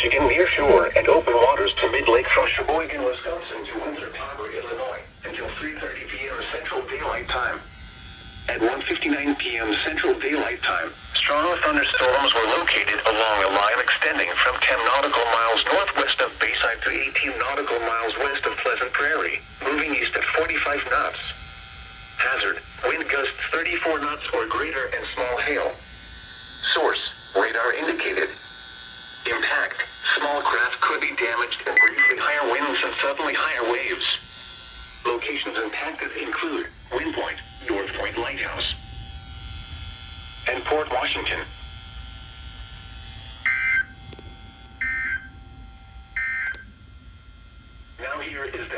Michigan near shore and open waters to mid-lake from Sheboygan, Wisconsin to Windsor, Calgary, Illinois until 3:30 p.m. Central Daylight Time. At 1:59 p.m. Central Daylight Time, strong thunderstorms were located along a line extending from 10 nautical miles northwest of Bayside to 18 nautical miles west of Pleasant Prairie, moving east at 45 knots. Hazard, wind gusts 34 knots or greater and small hail. Source, radar indicated. Impact, small craft could be damaged and briefly higher winds and suddenly higher waves. Locations impacted include Wind Point, North Point Lighthouse, and Port Washington. Now here is the